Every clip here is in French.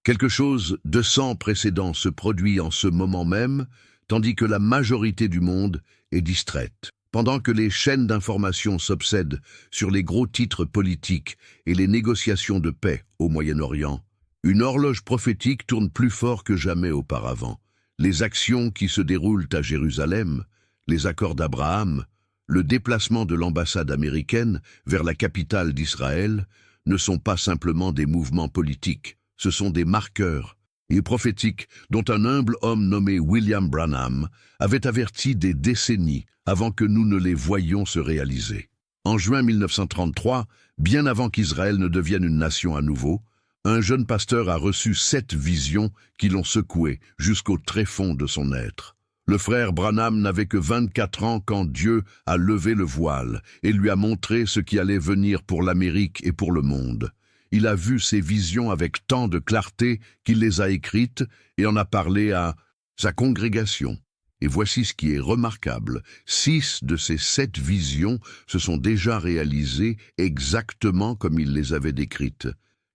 Quelque chose de sans précédent se produit en ce moment même, tandis que la majorité du monde est distraite. Pendant que les chaînes d'information s'obsèdent sur les gros titres politiques et les négociations de paix au Moyen-Orient, une horloge prophétique tourne plus fort que jamais auparavant. Les actions qui se déroulent à Jérusalem, les accords d'Abraham, le déplacement de l'ambassade américaine vers la capitale d'Israël ne sont pas simplement des mouvements politiques, ce sont des marqueurs et prophétiques dont un humble homme nommé William Branham avait averti des décennies avant que nous ne les voyions se réaliser. En juin 1933, bien avant qu'Israël ne devienne une nation à nouveau, un jeune pasteur a reçu 7 visions qui l'ont secoué jusqu'au tréfonds de son être. Le frère Branham n'avait que 24 ans quand Dieu a levé le voile et lui a montré ce qui allait venir pour l'Amérique et pour le monde. Il a vu ces visions avec tant de clarté qu'il les a écrites et en a parlé à sa congrégation. Et voici ce qui est remarquable, 6 de ces 7 visions se sont déjà réalisées exactement comme il les avait décrites.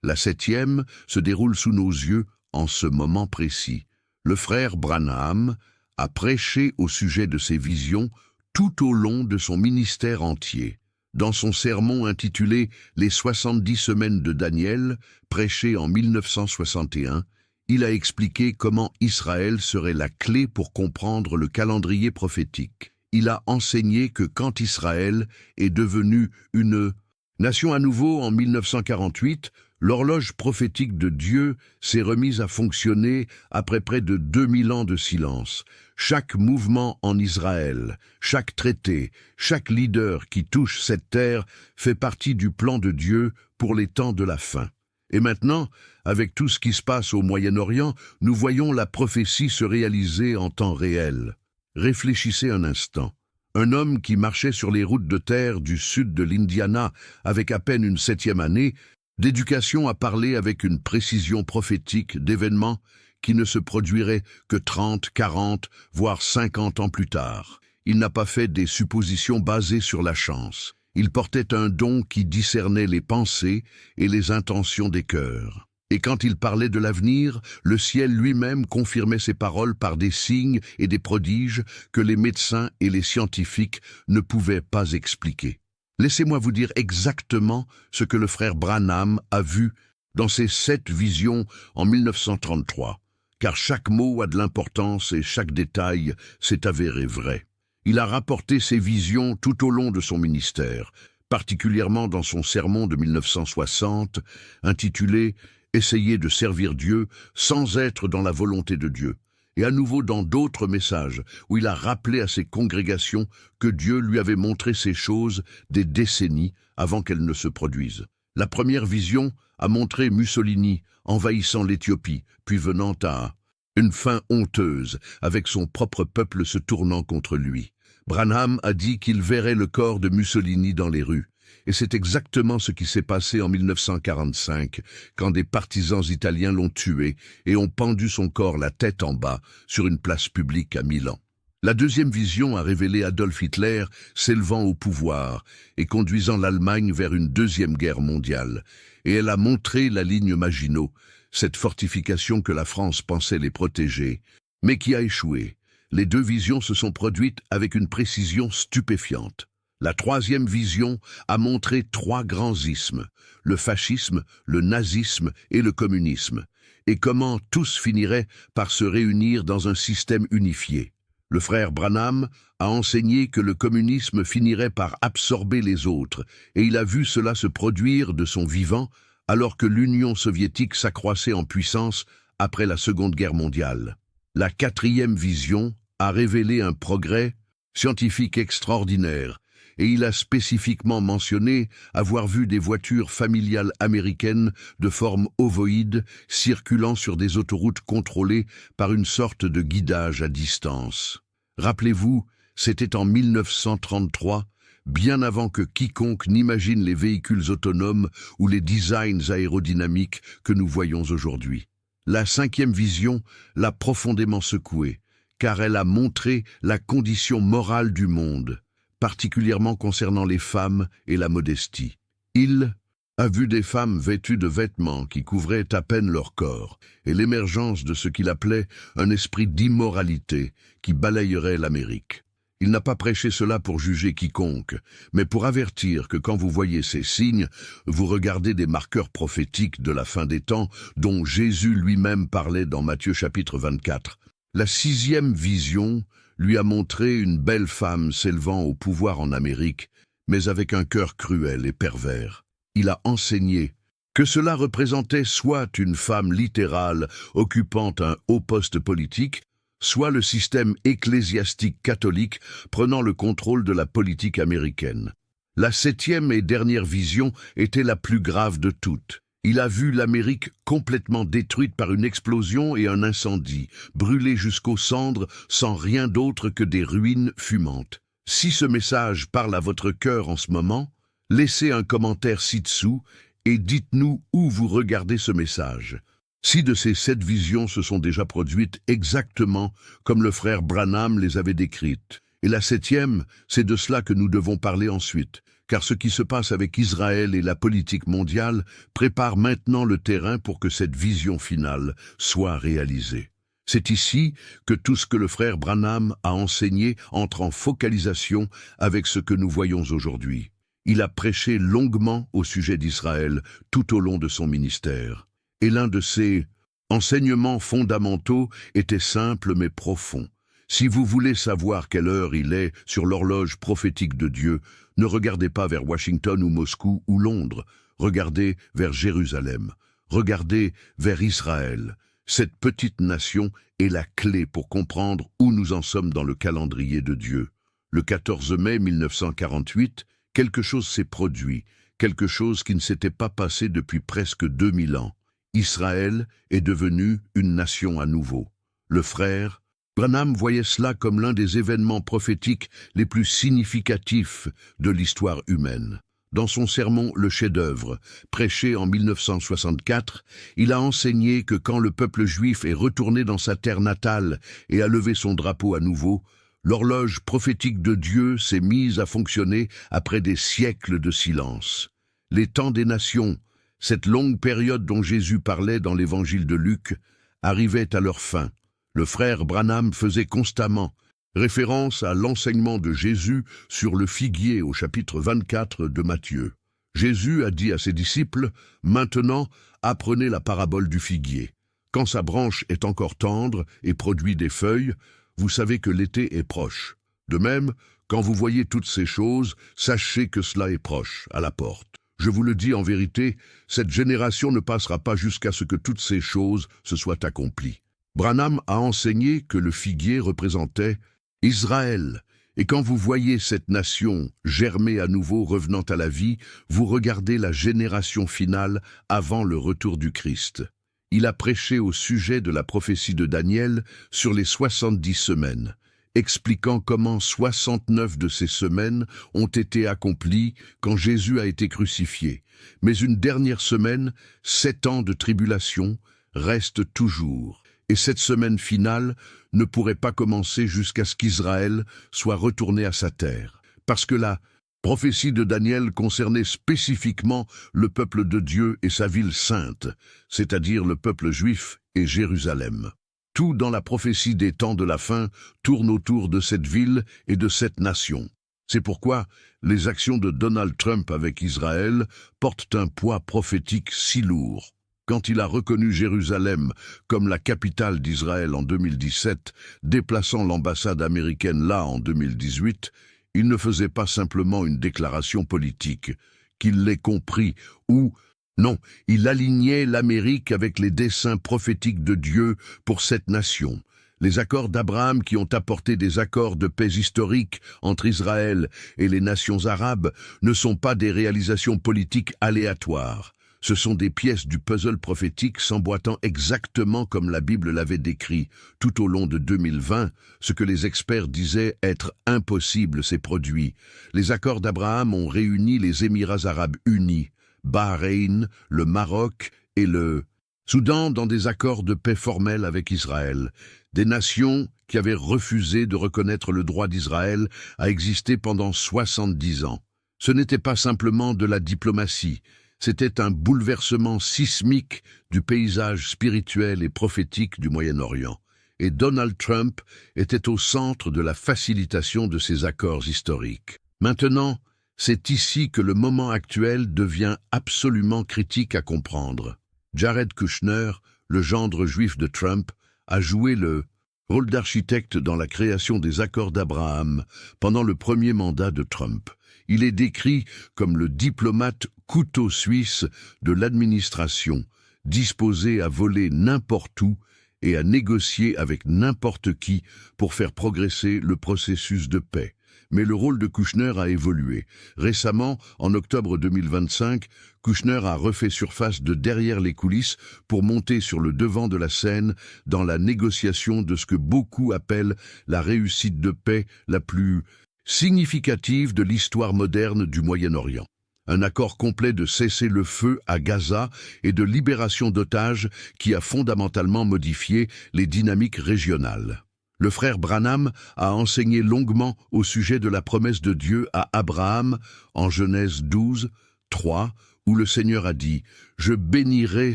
La 7e se déroule sous nos yeux en ce moment précis. Le frère Branham a prêché au sujet de ces visions tout au long de son ministère entier. Dans son sermon intitulé « Les 70 semaines de Daniel », prêché en 1961, il a expliqué comment Israël serait la clé pour comprendre le calendrier prophétique. Il a enseigné que quand Israël est devenu une nation à nouveau en 1948, l'horloge prophétique de Dieu s'est remise à fonctionner après près de 2000 ans de silence. Chaque mouvement en Israël, chaque traité, chaque leader qui touche cette terre fait partie du plan de Dieu pour les temps de la fin. Et maintenant, avec tout ce qui se passe au Moyen-Orient, nous voyons la prophétie se réaliser en temps réel. Réfléchissez un instant. Un homme qui marchait sur les routes de terre du sud de l'Indiana avec à peine une 7e année d'éducation a parlé avec une précision prophétique d'événements qui ne se produiraient que 30, 40, voire 50 ans plus tard. Il n'a pas fait des suppositions basées sur la chance. Il portait un don qui discernait les pensées et les intentions des cœurs. Et quand il parlait de l'avenir, le ciel lui-même confirmait ses paroles par des signes et des prodiges que les médecins et les scientifiques ne pouvaient pas expliquer. Laissez-moi vous dire exactement ce que le frère Branham a vu dans ses 7 visions en 1933, car chaque mot a de l'importance et chaque détail s'est avéré vrai. Il a rapporté ses visions tout au long de son ministère, particulièrement dans son sermon de 1960, intitulé « Essayer de servir Dieu sans être dans la volonté de Dieu », et à nouveau dans d'autres messages où il a rappelé à ses congrégations que Dieu lui avait montré ces choses des décennies avant qu'elles ne se produisent. La première vision a montré Mussolini envahissant l'Éthiopie, puis venant à une fin honteuse, avec son propre peuple se tournant contre lui. Branham a dit qu'il verrait le corps de Mussolini dans les rues. Et c'est exactement ce qui s'est passé en 1945, quand des partisans italiens l'ont tué et ont pendu son corps la tête en bas sur une place publique à Milan. La deuxième vision a révélé Adolf Hitler s'élevant au pouvoir et conduisant l'Allemagne vers une deuxième guerre mondiale. Et elle a montré la ligne Maginot, cette fortification que la France pensait les protéger, mais qui a échoué. Les 2 visions se sont produites avec une précision stupéfiante. La 3e vision a montré 3 grands ismes, le fascisme, le nazisme et le communisme, et comment tous finiraient par se réunir dans un système unifié. Le frère Branham a enseigné que le communisme finirait par absorber les autres, et il a vu cela se produire de son vivant alors que l'Union soviétique s'accroissait en puissance après la Seconde Guerre mondiale. La 4e vision a révélé un progrès scientifique extraordinaire, et il a spécifiquement mentionné avoir vu des voitures familiales américaines de forme ovoïde circulant sur des autoroutes contrôlées par une sorte de guidage à distance. Rappelez-vous, c'était en 1933, bien avant que quiconque n'imagine les véhicules autonomes ou les designs aérodynamiques que nous voyons aujourd'hui. La 5e vision l'a profondément secoué, car elle a montré la condition morale du monde, particulièrement concernant les femmes et la modestie. Il a vu des femmes vêtues de vêtements qui couvraient à peine leur corps, et l'émergence de ce qu'il appelait un esprit d'immoralité qui balayerait l'Amérique. Il n'a pas prêché cela pour juger quiconque, mais pour avertir que quand vous voyez ces signes, vous regardez des marqueurs prophétiques de la fin des temps dont Jésus lui-même parlait dans Matthieu chapitre 24. La 6e vision lui a montré une belle femme s'élevant au pouvoir en Amérique, mais avec un cœur cruel et pervers. Il a enseigné que cela représentait soit une femme littérale occupant un haut poste politique, soit le système ecclésiastique catholique prenant le contrôle de la politique américaine. La 7e et dernière vision était la plus grave de toutes. Il a vu l'Amérique complètement détruite par une explosion et un incendie, brûlée jusqu'aux cendres sans rien d'autre que des ruines fumantes. Si ce message parle à votre cœur en ce moment, laissez un commentaire ci-dessous et dites-nous où vous regardez ce message. Si de ces 7 visions se sont déjà produites exactement comme le frère Branham les avait décrites. Et la 7e, c'est de cela que nous devons parler ensuite, car ce qui se passe avec Israël et la politique mondiale prépare maintenant le terrain pour que cette vision finale soit réalisée. C'est ici que tout ce que le frère Branham a enseigné entre en focalisation avec ce que nous voyons aujourd'hui. Il a prêché longuement au sujet d'Israël tout au long de son ministère. Et l'un de ses enseignements fondamentaux était simple mais profond. Si vous voulez savoir quelle heure il est sur l'horloge prophétique de Dieu, ne regardez pas vers Washington ou Moscou ou Londres, regardez vers Jérusalem, regardez vers Israël. Cette petite nation est la clé pour comprendre où nous en sommes dans le calendrier de Dieu. Le 14 mai 1948, quelque chose s'est produit, quelque chose qui ne s'était pas passé depuis presque 2000 ans. Israël est devenu une nation à nouveau. Le frère Branham voyait cela comme l'un des événements prophétiques les plus significatifs de l'histoire humaine. Dans son sermon « Le chef-d'œuvre », prêché en 1964, il a enseigné que quand le peuple juif est retourné dans sa terre natale et a levé son drapeau à nouveau, l'horloge prophétique de Dieu s'est mise à fonctionner après des siècles de silence. Les temps des nations, cette longue période dont Jésus parlait dans l'évangile de Luc, arrivait à leur fin. Le frère Branham faisait constamment référence à l'enseignement de Jésus sur le figuier au chapitre 24 de Matthieu. Jésus a dit à ses disciples, « Maintenant, apprenez la parabole du figuier. Quand sa branche est encore tendre et produit des feuilles, vous savez que l'été est proche. De même, quand vous voyez toutes ces choses, sachez que cela est proche, à la porte. Je vous le dis en vérité, cette génération ne passera pas jusqu'à ce que toutes ces choses se soient accomplies. » Branham a enseigné que le figuier représentait Israël, et quand vous voyez cette nation germer à nouveau revenant à la vie, vous regardez la génération finale avant le retour du Christ. Il a prêché au sujet de la prophétie de Daniel sur les 70 semaines, expliquant comment 69 de ces semaines ont été accomplies quand Jésus a été crucifié. Mais une dernière semaine, 7 ans de tribulation, reste toujours. Et cette semaine finale ne pourrait pas commencer jusqu'à ce qu'Israël soit retourné à sa terre. Parce que la prophétie de Daniel concernait spécifiquement le peuple de Dieu et sa ville sainte, c'est-à-dire le peuple juif et Jérusalem. Tout dans la prophétie des temps de la fin tourne autour de cette ville et de cette nation. C'est pourquoi les actions de Donald Trump avec Israël portent un poids prophétique si lourd. Quand il a reconnu Jérusalem comme la capitale d'Israël en 2017, déplaçant l'ambassade américaine là en 2018, il ne faisait pas simplement une déclaration politique, qu'il l'ait compris, ou non, il alignait l'Amérique avec les desseins prophétiques de Dieu pour cette nation. Les accords d'Abraham qui ont apporté des accords de paix historiques entre Israël et les nations arabes ne sont pas des réalisations politiques aléatoires. Ce sont des pièces du puzzle prophétique s'emboîtant exactement comme la Bible l'avait décrit. Tout au long de 2020, ce que les experts disaient être impossible s'est produit. Les accords d'Abraham ont réuni les Émirats arabes unis, Bahreïn, le Maroc et le Soudan dans des accords de paix formels avec Israël. Des nations qui avaient refusé de reconnaître le droit d'Israël à exister pendant 70 ans. Ce n'était pas simplement de la diplomatie. C'était un bouleversement sismique du paysage spirituel et prophétique du Moyen-Orient. Et Donald Trump était au centre de la facilitation de ces accords historiques. Maintenant, c'est ici que le moment actuel devient absolument critique à comprendre. Jared Kushner, le gendre juif de Trump, a joué le rôle d'architecte dans la création des accords d'Abraham pendant le premier mandat de Trump. Il est décrit comme le diplomate couteau suisse de l'administration, disposé à voler n'importe où et à négocier avec n'importe qui pour faire progresser le processus de paix. Mais le rôle de Kushner a évolué. Récemment, en octobre 2025, Kushner a refait surface de derrière les coulisses pour monter sur le devant de la scène dans la négociation de ce que beaucoup appellent la réussite de paix la plus significative de l'histoire moderne du Moyen-Orient. Un accord complet de cessez-le-feu à Gaza et de libération d'otages qui a fondamentalement modifié les dynamiques régionales. Le frère Branham a enseigné longuement au sujet de la promesse de Dieu à Abraham en Genèse 12, 3, où le Seigneur a dit « Je bénirai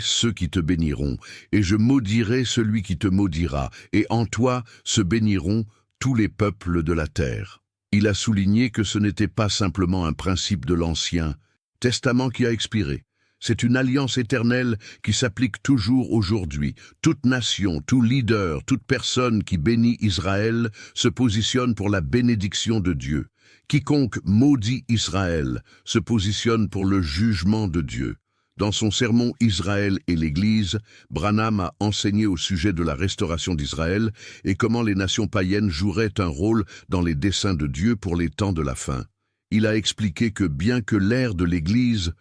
ceux qui te béniront, et je maudirai celui qui te maudira, et en toi se béniront tous les peuples de la terre. » Il a souligné que ce n'était pas simplement un principe de l'Ancien Testament qui a expiré. C'est une alliance éternelle qui s'applique toujours aujourd'hui. Toute nation, tout leader, toute personne qui bénit Israël se positionne pour la bénédiction de Dieu. Quiconque maudit Israël se positionne pour le jugement de Dieu. Dans son sermon Israël et l'Église, Branham a enseigné au sujet de la restauration d'Israël et comment les nations païennes joueraient un rôle dans les desseins de Dieu pour les temps de la fin. Il a expliqué que bien que l'ère de l'Église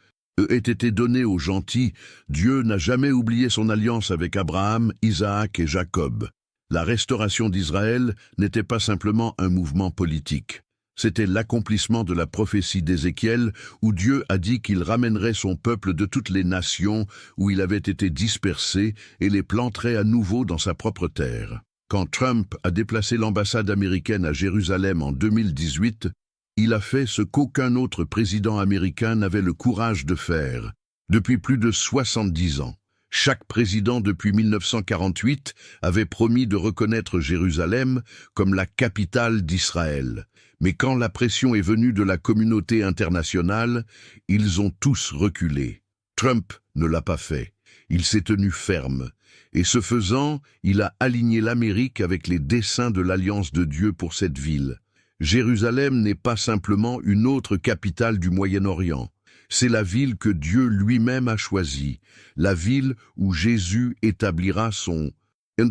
ait été donnée aux gentils, Dieu n'a jamais oublié son alliance avec Abraham, Isaac et Jacob. La restauration d'Israël n'était pas simplement un mouvement politique. C'était l'accomplissement de la prophétie d'Ézéchiel où Dieu a dit qu'il ramènerait son peuple de toutes les nations où il avait été dispersé et les planterait à nouveau dans sa propre terre. Quand Trump a déplacé l'ambassade américaine à Jérusalem en 2018, il a fait ce qu'aucun autre président américain n'avait le courage de faire depuis plus de 70 ans. Chaque président depuis 1948 avait promis de reconnaître Jérusalem comme la capitale d'Israël. Mais quand la pression est venue de la communauté internationale, ils ont tous reculé. Trump ne l'a pas fait. Il s'est tenu ferme. Et ce faisant, il a aligné l'Amérique avec les desseins de l'Alliance de Dieu pour cette ville. Jérusalem n'est pas simplement une autre capitale du Moyen-Orient. C'est la ville que Dieu lui-même a choisie, la ville où Jésus établira son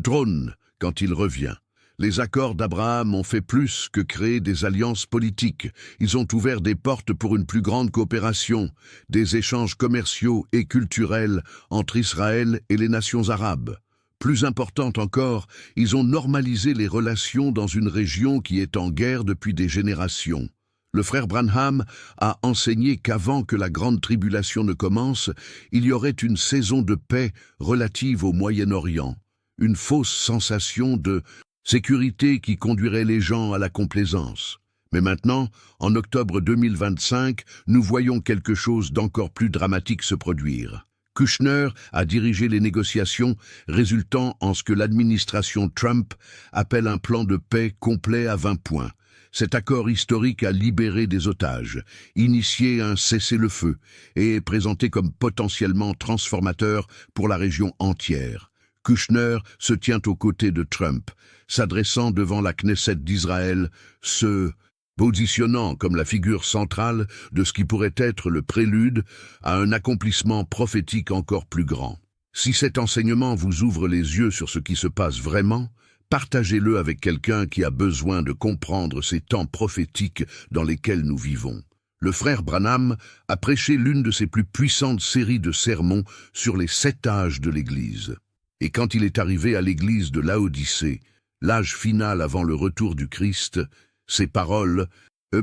trône quand il revient. Les accords d'Abraham ont fait plus que créer des alliances politiques. Ils ont ouvert des portes pour une plus grande coopération, des échanges commerciaux et culturels entre Israël et les nations arabes. Plus important encore, ils ont normalisé les relations dans une région qui est en guerre depuis des générations. Le frère Branham a enseigné qu'avant que la grande tribulation ne commence, il y aurait une saison de paix relative au Moyen-Orient, une fausse sensation de sécurité qui conduirait les gens à la complaisance. Mais maintenant, en octobre 2025, nous voyons quelque chose d'encore plus dramatique se produire. Kushner a dirigé les négociations résultant en ce que l'administration Trump appelle un plan de paix complet à 20 points. Cet accord historique a libéré des otages, initié un cessez-le-feu et est présenté comme potentiellement transformateur pour la région entière. Kushner se tient aux côtés de Trump, s'adressant devant la Knesset d'Israël, se positionnant comme la figure centrale de ce qui pourrait être le prélude à un accomplissement prophétique encore plus grand. Si cet enseignement vous ouvre les yeux sur ce qui se passe vraiment, partagez-le avec quelqu'un qui a besoin de comprendre ces temps prophétiques dans lesquels nous vivons. Le frère Branham a prêché l'une de ses plus puissantes séries de sermons sur les 7 âges de l'Église. Et quand il est arrivé à l'église de Laodicée, l'âge final avant le retour du Christ, ses paroles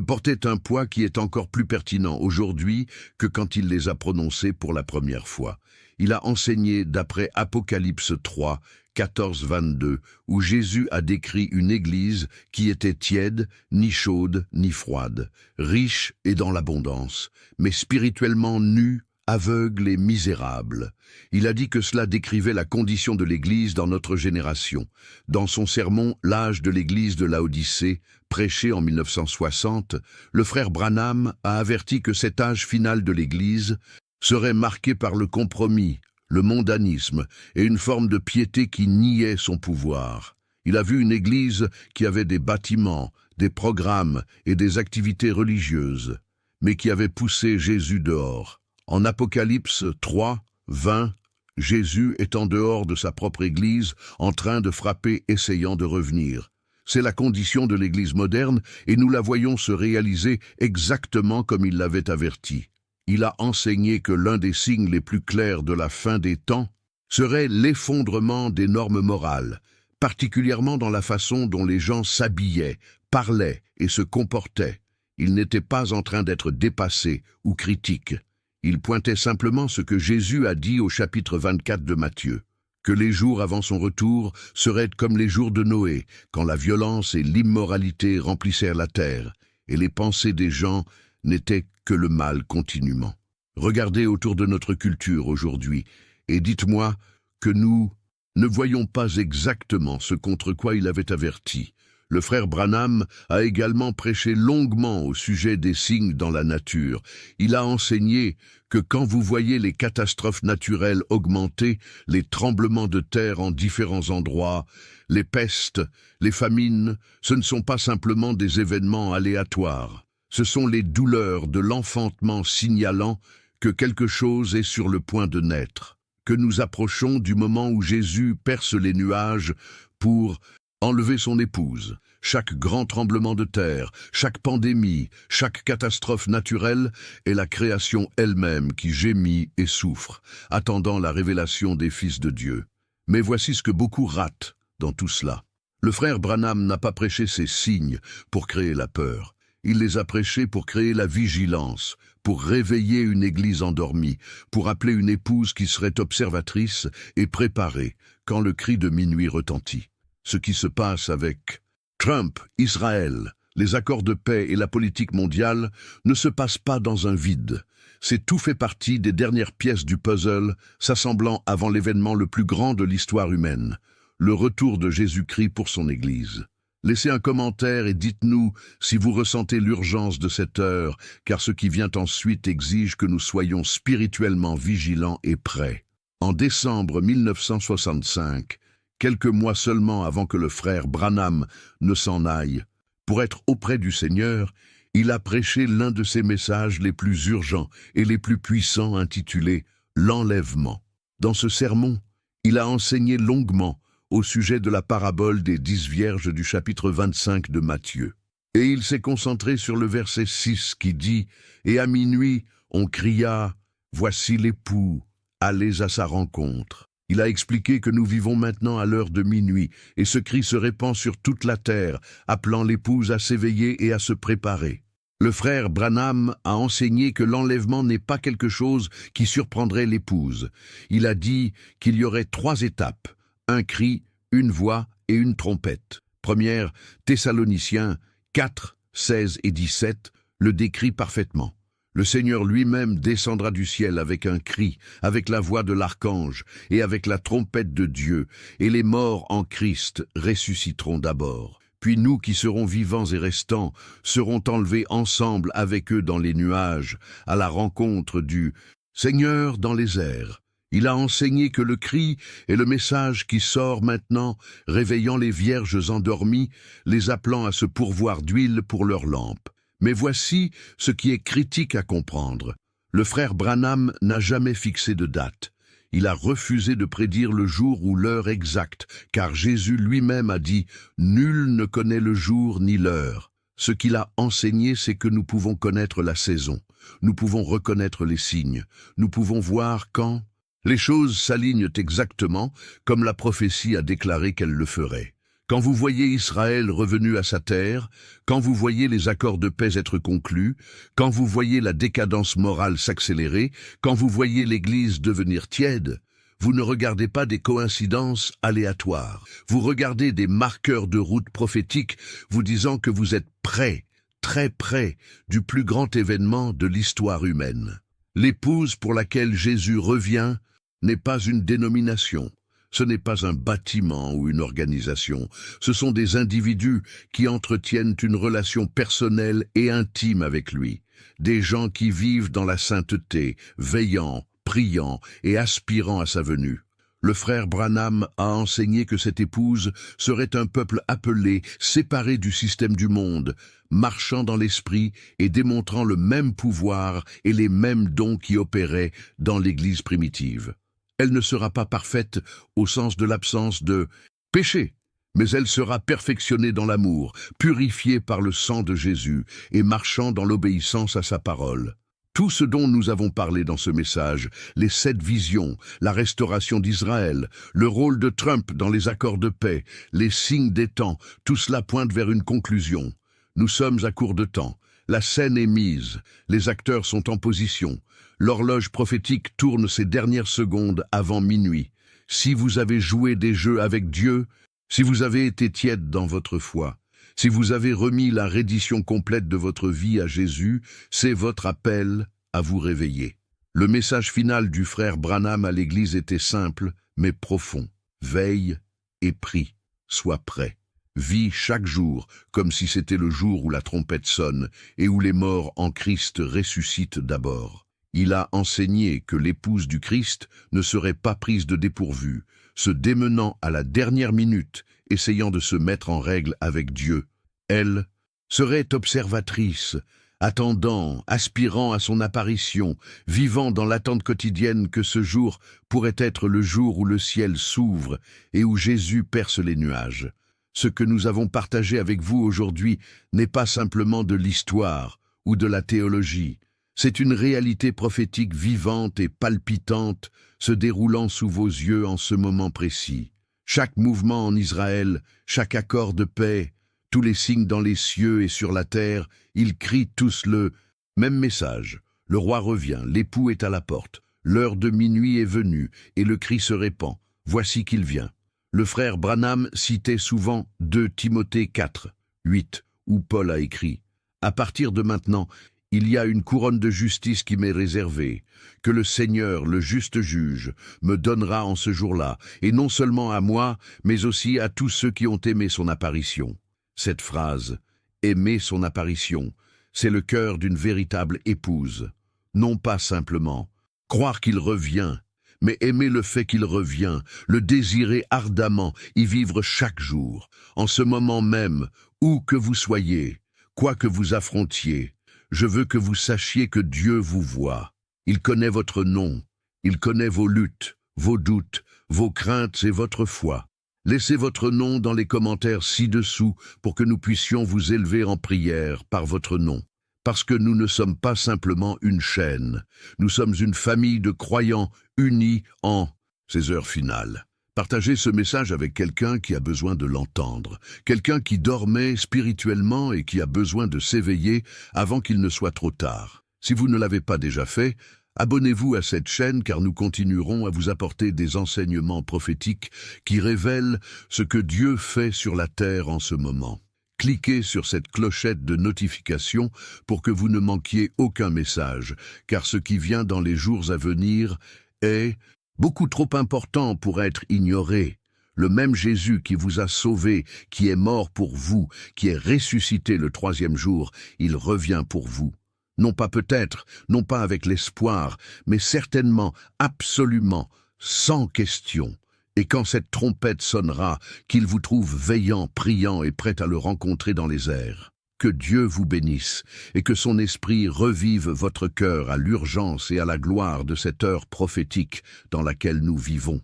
portaient un poids qui est encore plus pertinent aujourd'hui que quand il les a prononcées pour la première fois. Il a enseigné d'après Apocalypse 3, 14-22, où Jésus a décrit une église qui était tiède, ni chaude, ni froide, riche et dans l'abondance, mais spirituellement nue, aveugle et misérable. Il a dit que cela décrivait la condition de l'Église dans notre génération. Dans son sermon « L'âge de l'Église de Laodicée », prêché en 1960, le frère Branham a averti que cet âge final de l'Église serait marqué par le compromis, le mondanisme et une forme de piété qui niait son pouvoir. Il a vu une Église qui avait des bâtiments, des programmes et des activités religieuses, mais qui avait poussé Jésus dehors. En Apocalypse 3, 20, Jésus est en dehors de sa propre Église, en train de frapper, essayant de revenir. C'est la condition de l'Église moderne et nous la voyons se réaliser exactement comme il l'avait averti. Il a enseigné que l'un des signes les plus clairs de la fin des temps serait l'effondrement des normes morales, particulièrement dans la façon dont les gens s'habillaient, parlaient et se comportaient. Ils n'étaient pas en train d'être dépassés ou critiques. Il pointait simplement ce que Jésus a dit au chapitre 24 de Matthieu, que les jours avant son retour seraient comme les jours de Noé, quand la violence et l'immoralité remplissèrent la terre, et les pensées des gens n'étaient que le mal continuellement. Regardez autour de notre culture aujourd'hui, et dites-moi que nous ne voyons pas exactement ce contre quoi il avait averti. Le frère Branham a également prêché longuement au sujet des signes dans la nature. Il a enseigné que quand vous voyez les catastrophes naturelles augmenter, les tremblements de terre en différents endroits, les pestes, les famines, ce ne sont pas simplement des événements aléatoires. Ce sont les douleurs de l'enfantement signalant que quelque chose est sur le point de naître, que nous approchons du moment où Jésus perce les nuages pour enlever son épouse. Chaque grand tremblement de terre, chaque pandémie, chaque catastrophe naturelle est la création elle-même qui gémit et souffre, attendant la révélation des fils de Dieu. Mais voici ce que beaucoup ratent dans tout cela. Le frère Branham n'a pas prêché ces signes pour créer la peur. Il les a prêchés pour créer la vigilance, pour réveiller une église endormie, pour appeler une épouse qui serait observatrice et préparée quand le cri de minuit retentit. Ce qui se passe avec Trump, Israël, les accords de paix et la politique mondiale ne se passe pas dans un vide. C'est tout fait partie des dernières pièces du puzzle s'assemblant avant l'événement le plus grand de l'histoire humaine, le retour de Jésus-Christ pour son Église. Laissez un commentaire et dites-nous si vous ressentez l'urgence de cette heure, car ce qui vient ensuite exige que nous soyons spirituellement vigilants et prêts. En décembre 1965, quelques mois seulement avant que le frère Branham ne s'en aille, pour être auprès du Seigneur, il a prêché l'un de ses messages les plus urgents et les plus puissants intitulé « L'enlèvement ». Dans ce sermon, il a enseigné longuement au sujet de la parabole des 10 vierges du chapitre 25 de Matthieu. Et il s'est concentré sur le verset 6 qui dit « Et à minuit, on cria « Voici l'époux, allez à sa rencontre ». Il a expliqué que nous vivons maintenant à l'heure de minuit, et ce cri se répand sur toute la terre, appelant l'épouse à s'éveiller et à se préparer. Le frère Branham a enseigné que l'enlèvement n'est pas quelque chose qui surprendrait l'épouse. Il a dit qu'il y aurait 3 étapes, un cri, une voix et une trompette. Première, Thessaloniciens 4, 16 et 17 le décrit parfaitement. Le Seigneur lui-même descendra du ciel avec un cri, avec la voix de l'archange et avec la trompette de Dieu, et les morts en Christ ressusciteront d'abord. Puis nous qui serons vivants et restants serons enlevés ensemble avec eux dans les nuages, à la rencontre du Seigneur dans les airs. Il a enseigné que le cri est le message qui sort maintenant, réveillant les vierges endormies, les appelant à se pourvoir d'huile pour leurs lampes. Mais voici ce qui est critique à comprendre. Le frère Branham n'a jamais fixé de date. Il a refusé de prédire le jour ou l'heure exacte, car Jésus lui-même a dit « Nul ne connaît le jour ni l'heure ». Ce qu'il a enseigné, c'est que nous pouvons connaître la saison, nous pouvons reconnaître les signes, nous pouvons voir quand les choses s'alignent exactement comme la prophétie a déclaré qu'elle le ferait. Quand vous voyez Israël revenu à sa terre, quand vous voyez les accords de paix être conclus, quand vous voyez la décadence morale s'accélérer, quand vous voyez l'Église devenir tiède, vous ne regardez pas des coïncidences aléatoires. Vous regardez des marqueurs de route prophétiques vous disant que vous êtes près, très près, du plus grand événement de l'histoire humaine. L'épouse pour laquelle Jésus revient n'est pas une dénomination. Ce n'est pas un bâtiment ou une organisation. Ce sont des individus qui entretiennent une relation personnelle et intime avec lui. Des gens qui vivent dans la sainteté, veillant, priant et aspirant à sa venue. Le frère Branham a enseigné que cette épouse serait un peuple appelé, séparé du système du monde, marchant dans l'esprit et démontrant le même pouvoir et les mêmes dons qui opéraient dans l'Église primitive. Elle ne sera pas parfaite au sens de l'absence de péché, mais elle sera perfectionnée dans l'amour, purifiée par le sang de Jésus et marchant dans l'obéissance à sa parole. Tout ce dont nous avons parlé dans ce message, les 7 visions, la restauration d'Israël, le rôle de Trump dans les accords de paix, les signes des temps, tout cela pointe vers une conclusion. Nous sommes à court de temps. La scène est mise, les acteurs sont en position. L'horloge prophétique tourne ses dernières secondes avant minuit. Si vous avez joué des jeux avec Dieu, si vous avez été tiède dans votre foi, si vous avez remis la reddition complète de votre vie à Jésus, c'est votre appel à vous réveiller. Le message final du frère Branham à l'Église était simple, mais profond. Veille et prie, sois prêt. Vis chaque jour comme si c'était le jour où la trompette sonne et où les morts en Christ ressuscitent d'abord. Il a enseigné que l'épouse du Christ ne serait pas prise de dépourvu, se démenant à la dernière minute, essayant de se mettre en règle avec Dieu. Elle serait observatrice, attendant, aspirant à son apparition, vivant dans l'attente quotidienne que ce jour pourrait être le jour où le ciel s'ouvre et où Jésus perce les nuages. Ce que nous avons partagé avec vous aujourd'hui n'est pas simplement de l'histoire ou de la théologie. C'est une réalité prophétique vivante et palpitante se déroulant sous vos yeux en ce moment précis. Chaque mouvement en Israël, chaque accord de paix, tous les signes dans les cieux et sur la terre, ils crient tous le même message. Le roi revient, l'époux est à la porte, l'heure de minuit est venue et le cri se répand. Voici qu'il vient. Le frère Branham citait souvent 2 Timothée 4, 8, où Paul a écrit « À partir de maintenant, il y a une couronne de justice qui m'est réservée, que le Seigneur, le juste juge, me donnera en ce jour-là, et non seulement à moi, mais aussi à tous ceux qui ont aimé son apparition. » Cette phrase, « aimer son apparition », c'est le cœur d'une véritable épouse. Non pas simplement croire qu'il revient, mais aimer le fait qu'il revient, le désirer ardemment, y vivre chaque jour, en ce moment même, où que vous soyez, quoi que vous affrontiez. Je veux que vous sachiez que Dieu vous voit. Il connaît votre nom, il connaît vos luttes, vos doutes, vos craintes et votre foi. Laissez votre nom dans les commentaires ci-dessous pour que nous puissions vous élever en prière par votre nom. Parce que nous ne sommes pas simplement une chaîne, nous sommes une famille de croyants unis en ces heures finales. Partagez ce message avec quelqu'un qui a besoin de l'entendre, quelqu'un qui dormait spirituellement et qui a besoin de s'éveiller avant qu'il ne soit trop tard. Si vous ne l'avez pas déjà fait, abonnez-vous à cette chaîne car nous continuerons à vous apporter des enseignements prophétiques qui révèlent ce que Dieu fait sur la terre en ce moment. Cliquez sur cette clochette de notification pour que vous ne manquiez aucun message, car ce qui vient dans les jours à venir est beaucoup trop important pour être ignoré. Le même Jésus qui vous a sauvé, qui est mort pour vous, qui est ressuscité le 3e jour, il revient pour vous. Non pas peut-être, non pas avec l'espoir, mais certainement, absolument, sans question. Et quand cette trompette sonnera, qu'il vous trouve veillant, priant et prêt à le rencontrer dans les airs. Que Dieu vous bénisse et que son esprit revive votre cœur à l'urgence et à la gloire de cette heure prophétique dans laquelle nous vivons.